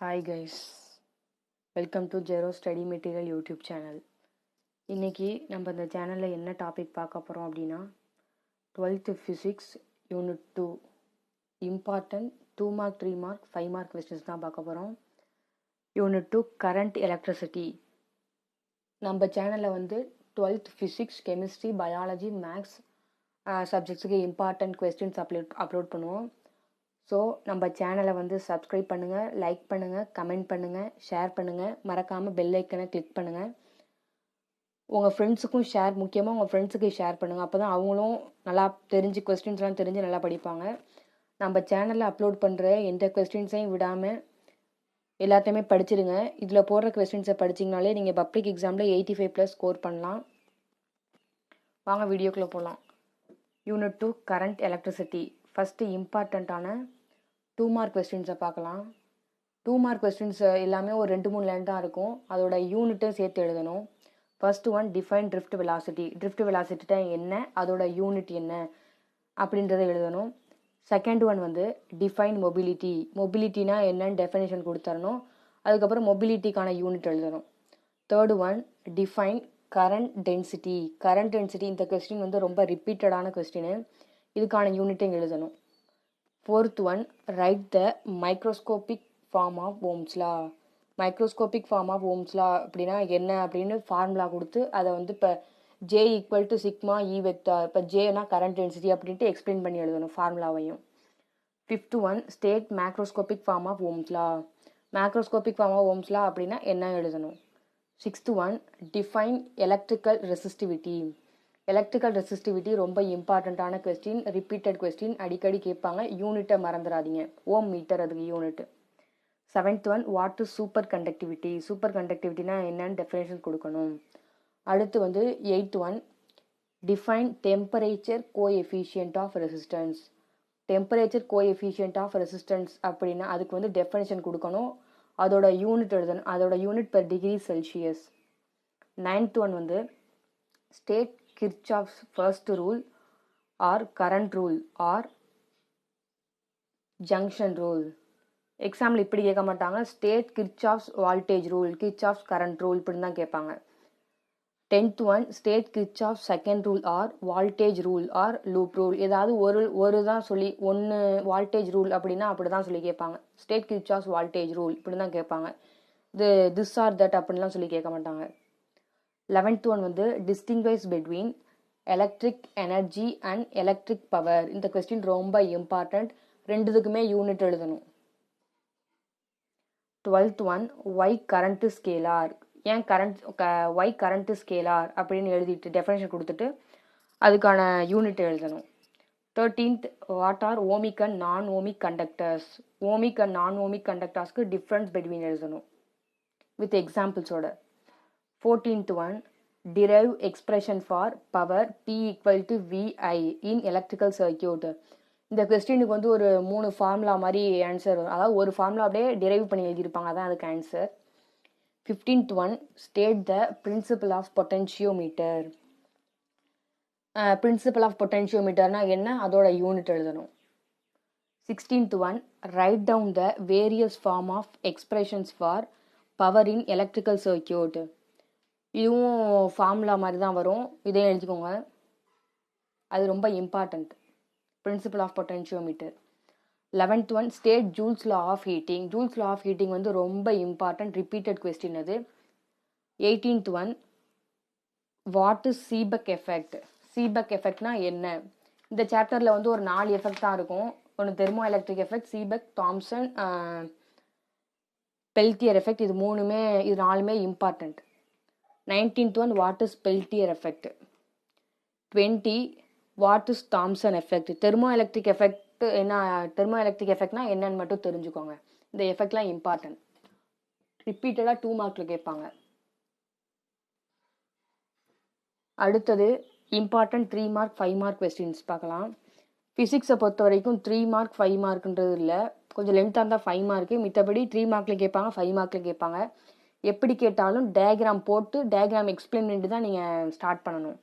Hi guys, welcome to Zero Study Material YouTube channel. இன்னைக்கு நம்ம இந்த சேனலில் என்ன டாபிக் பார்க்க போகிறோம் அப்படின்னா 12th Physics Unit 2 Important 2 mark 3 mark 5 mark questions தான் பார்க்க போகிறோம். Unit 2 Current Electricity. நம்ம சேனலில் வந்து 12th Physics, Chemistry, Biology, Maths சப்ஜெக்ட்ஸுக்கு இம்பார்ட்டன்ட் கொஸ்டின்ஸ் அப்லோட் பண்ணுவோம். ஸோ நம்ம சேனலை வந்து சப்ஸ்கிரைப் பண்ணுங்கள், லைக் பண்ணுங்கள், கமெண்ட் பண்ணுங்கள், ஷேர் பண்ணுங்கள், மறக்காமல் பெல் ஐக்கனை கிளிக் பண்ணுங்கள். உங்கள் ஃப்ரெண்ட்ஸுக்கும் ஷேர், முக்கியமாக உங்கள் ஃப்ரெண்ட்ஸுக்கு ஷேர் பண்ணுங்கள். அப்போ தான் அவங்களும் நல்லா தெரிஞ்சு கொஸ்டின்ஸ்லாம் தெரிஞ்சு நல்லா படிப்பாங்க. நம்ம சேனலில் அப்லோட் பண்ணுற எந்த கொஸ்டின்ஸையும் விடாமல் எல்லாத்தையுமே படிச்சிடுங்க. இதில் போடுற கொஸ்டின்ஸை படிச்சிங்கனாலே நீங்கள் பப்ளிக் எக்ஸாமில் 85+ ஸ்கோர் பண்ணலாம். வாங்க வீடியோக்குள்ளே போகலாம். Unit 2 current electricity. ஃபஸ்ட்டு இம்பார்ட்டண்ட்டான 2 மார்க் கொஸ்டின்ஸை பார்க்கலாம். 2 மார்க் கொஸ்டின்ஸ் எல்லாமே ஒரு 2-3 லைன் தான் இருக்கும். அதோட யூனிட்டும் சேர்த்து எழுதணும். First one define drift velocity. Drift velocity என்ன, அதோட யூனிட் என்ன அப்படின்றத எழுதணும். செகண்ட் ஒன் வந்து டிஃபைன் மொபிலிட்டி. மொபிலிட்டினா என்னன்னு டெஃபினேஷன் கொடுத்துடணும். அதுக்கப்புறம் மொபிலிட்டிக்கான யூனிட் எழுதணும். Third one define current density. Current density இந்த கொஸ்டின் வந்து ரொம்ப ரிப்பீட்டடான கொஸ்டின். இதுக்கான யூனிட்டையும் எழுதணும். Fourth one write the microscopic form of Ohm's law. Microscopic form of Ohm's law அப்படின்னா என்ன அப்படின்னு ஃபார்முலா கொடுத்து அதை வந்து இப்போ J equal to sigma E vector, இப்போ ஜேனா கரண்ட் டென்சிட்டி அப்படின்ட்டு எக்ஸ்பிளைன் பண்ணி எழுதணும் ஃபார்முலாவையும். Fifth one state macroscopic form of Ohm's law. Macroscopic form of Ohm's law அப்படின்னா என்ன எழுதணும். Sixth one define electrical resistivity. Electrical resistivity ரொம்ப இம்பார்ட்டண்ட்டான கொஸ்டின், ரிப்பீட்டட் கொஸ்டின், அடிக்கடி கேட்பாங்க. யூனிட்டை மறந்துடாதீங்க. ஓம் மீட்டர் அதுக்கு unit. Seventh one what is superconductivity. சூப்பர் கண்டக்டிவிட்டினா என்னன்னு டெஃபினேஷன் கொடுக்கணும். அடுத்து வந்து eighth one define temperature coefficient of resistance. Temperature coefficient of resistance அப்படின்னா அதுக்கு வந்து டெஃபினேஷன் கொடுக்கணும். அதோட யூனிட் எழுதணும். அதோட unit per degree Celsius. Ninth one வந்து state Kirchhoff's first rule or current rule or junction rule. Example இப்படி கேட்க மாட்டாங்க. State Kirchhoff's voltage rule, Kirchhoff's current rule இப்படின்னு தான் கேட்பாங்க. 10th one state Kirchhoff's second rule or voltage rule or loop rule. ஏதாவது ஒரு தான் சொல்லி ஒன்று வால்டேஜ் ரூல் அப்படின்னா அப்படி தான் சொல்லி கேட்பாங்க. ஸ்டேட் கிர்ச்சாஃப்ஸ் வால்டேஜ் ரூல் இப்படி தான் கேட்பாங்க. திஸ் ஆர் தட் அப்படின்லாம் சொல்லி கேட்க மாட்டாங்க. 11th ஒன் வந்து distinguish between electric energy and electric power. இந்த கொஸ்டின் ரொம்ப இம்பார்ட்டன்ட். ரெண்டுத்துக்குமே யூனிட் எழுதணும். 12th one why current scalar. ஏன் ஒய் கரண்ட் ஸ்கேலார் அப்படின்னு எழுதிட்டு டெஃபினேஷன் கொடுத்துட்டு அதுக்கான யூனிட் எழுதணும். 13th what are ohmic and non ohmic conductors. Ohmic and non ohmic கண்டக்டர்ஸ்க்கு டிஃப்ரென்ஸ் பிட்வீன் எழுதணும் வித் எக்ஸாம்பிள்ஸோட. 14th one derive expression for power P equal to VI in electrical circuit. இந்த கொஸ்டினுக்கு வந்து ஒரு 3 ஃபார்முலா மாதிரி ஆன்சர் வரும். அதாவது ஒரு ஃபார்முலா அப்படியே டிரைவ் பண்ணி எழுதியிருப்பாங்க, அதான் அதுக்கு answer. 15th one state the principle of potentiometer. Principle of பொட்டென்ஷியோமீட்டர்னா என்ன, அதோட யூனிட் எழுதணும். 16th one write down the various form of expressions for power in electrical circuit. இதுவும் ஃபார்முலா மாதிரி தான் வரும், இதையும் எழுதிக்கோங்க. அது ரொம்ப important, principle of potentiometer. 11th one state Joule's law of heating. Joule's law of heating வந்து ரொம்ப இம்பார்ட்டன்ட், ரிப்பீட்டட் கொஸ்டின் அது. 18th one what is Seebeck effect. Seebeck எஃபெக்ட்னா என்ன. இந்த சாப்டரில் வந்து ஒரு 4 எஃபெக்ட் தான் இருக்கும். ஒன்று thermoelectric effect, Seebeck, Thomson, Peltier effect. இது 4மே important. 19th one what is Peltier effect. 20 what is Thomson effect. Thermoelectric effect என்ன, தெர்மோ எலக்ட்ரிக் எஃபெக்ட்னா என்னன்னு மட்டும் தெரிஞ்சுக்கோங்க. இந்த எஃபெக்ட்லாம் இம்பார்ட்டன்ட், ரிப்பீட்டடாக 2 மார்க்கில் கேட்பாங்க. அடுத்தது இம்பார்ட்டன்ட் 3 மார்க் 5 மார்க் கொஸ்டின்ஸ் பார்க்கலாம். ஃபிசிக்ஸை பொறுத்த வரைக்கும் 3 மார்க் 5 மார்க்ன்றது இல்லை, கொஞ்சம் லென்த்தாக இருந்தால் 5 மார்க்கு. மித்தபடி 3 மார்க்கில் கேட்பாங்க, 5 மார்க்கில் கேட்பாங்க. எப்படி கேட்டாலும் டயக்ராம் போட்டு டயக்ராம் எக்ஸ்பிளைன் பண்ணிட்டு தான் நீங்கள் ஸ்டார்ட் பண்ணணும்.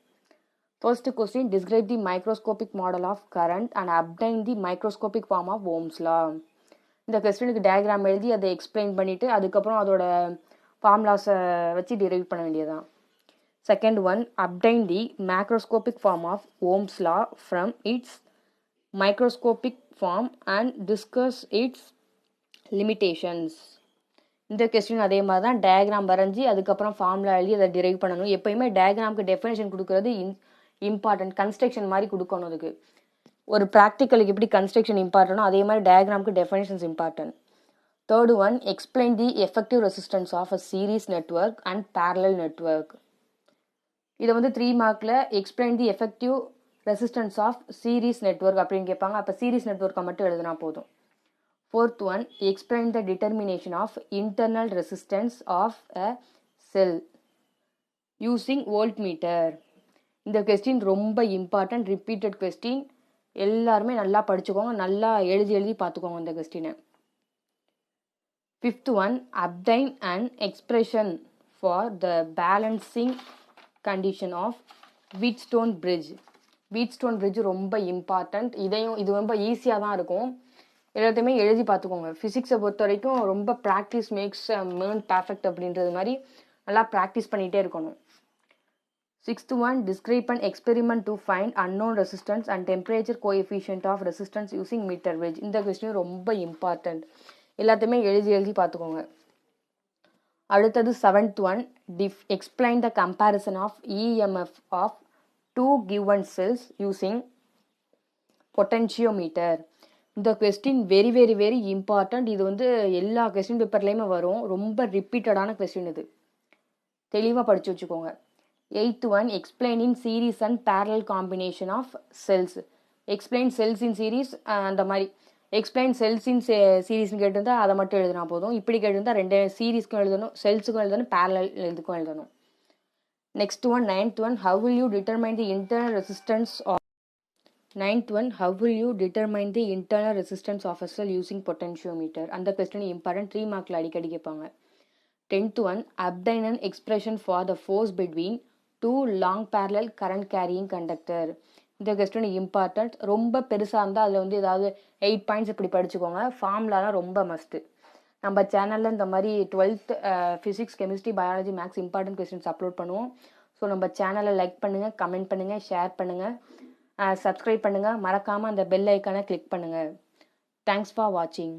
First question describe the microscopic model of current and obtain the microscopic form of Ohm's law. இந்த கொஸ்டினுக்கு டயக்ராம் எழுதி அதை எக்ஸ்பிளைன் பண்ணிவிட்டு அதுக்கப்புறம் அதோட ஃபார்முலாஸை வச்சு டிரைவ் பண்ண வேண்டியதுதான். Second one, obtain the macroscopic form of Ohm's law from its microscopic form and discuss its limitations. இந்த கொஸ்டின் அதே மாதிரி தான், டயக்ராம் வரைஞ்சி அதுக்கப்புறம் ஃபார்முலா எழுதி அதை டிரைவ் பண்ணணும். எப்பயுமே டயக்ராமுக்கு டெஃபினேஷன் கொடுக்கறது இம்பார்ட்டன்ட், கன்ஸ்ட்ரக்ஷன் மாதிரி கொடுக்கணும். அதுக்கு ஒரு ப்ராக்டிக்கலுக்கு எப்படி கன்ஸ்ட்ரக்ஷன் இம்பார்ட்டனோ அதே மாதிரி டயக்ராமுக்கு definitions important. Third one, explain the effective resistance of a series network and parallel network. இதை 3 மார்க்கில் explain the effective resistance of series network அப்படின்னு கேட்பாங்க. அப்போ சீரீஸ் நெட்வொர்க்கை மட்டும் எழுதினா போதும். Fourth one, explain the determination of internal resistance of a cell using voltmeter. இந்த கொஸ்டின் ரொம்ப இம்பார்ட்டன்ட், ரிப்பீட்டட் கொஸ்டின். எல்லாருமே நல்லா படிச்சுக்கோங்க, நல்லா எழுதி பார்த்துக்கோங்க இந்த கொஸ்டினை. Fifth one, obtain and expression for the balancing condition of Wheatstone bridge. Wheatstone bridge ரொம்ப இம்பார்ட்டன்ட். இது ரொம்ப ஈஸியாக தான் இருக்கும், எல்லாத்தையுமே எழுதி பார்த்துக்கோங்க. ஃபிசிக்ஸை பொறுத்த வரைக்கும் ரொம்ப ப்ராக்டிஸ் மேக்ஸ் மேர்ன் பர்ஃபெக்ட் அப்படின்றது மாதிரி நல்லா ப்ராக்டிஸ் பண்ணிகிட்டே இருக்கணும். Sixth one, describe and experiment to find unknown resistance and temperature coefficient of resistance using meter bridge. இந்த கொஸ்டின் ரொம்ப இம்பார்ட்டன்ட், எல்லாத்தையுமே எழுதி பார்த்துக்கோங்க. அடுத்தது seventh one, explain the comparison of EMF of 2 given cells using potentiometer. இந்த question very very very important. இது எல்லா question பேப்பர்லேயுமே வரும், ரொம்ப ரிப்பீட்டடான கொஸ்டின். இது தெளிவாக படித்து வச்சுக்கோங்க. Eighth one, explain in series and parallel combination of cells. Explain cells in series, அந்த மாதிரி எக்ஸ்பிளைன் செல்ஸ் இன் சீரீஸ்னு கேட்டிருந்தா அதை மட்டும் எழுதினா போதும். இப்படி கேட்டிருந்தா 2 சீரீஸ்க்கும் எழுதணும், செல்ஸுக்கும் எழுதணும், பேரலல் இதுக்கும் எழுதணும். Next one, ninth one, how will you determine the internal resistance of a cell using potentiometer. அந்த கொஸ்டின் இம்பார்ட்டன்ட், 3 மார்க்கில் அடிக்கடி கேட்பாங்க. 10th one, obtain and expression for the force between 2 long parallel current carrying conductor. இந்த question important, ரொம்ப பெருசாக இருந்தால் அதில் ஏதாவது 8 பாயிண்ட்ஸ் இப்படி படிச்சுக்கோங்க. ஃபார்முலாலாம் ரொம்ப மஸ்ட்டு. நம்ம சேனலில் இந்த மாதிரி 12th physics, chemistry, biology, maths important questions upload பண்ணுவோம். ஸோ நம்ம சேனலை லைக் பண்ணுங்கள், கமெண்ட் பண்ணுங்கள், ஷேர் பண்ணுங்கள், சப்ஸ்கிரைப் பண்ணுங்கள், மறக்காமல் அந்த பெல் ஐக்கானை கிளிக் பண்ணுங்கள். தேங்க்ஸ் ஃபார் வாட்சிங்.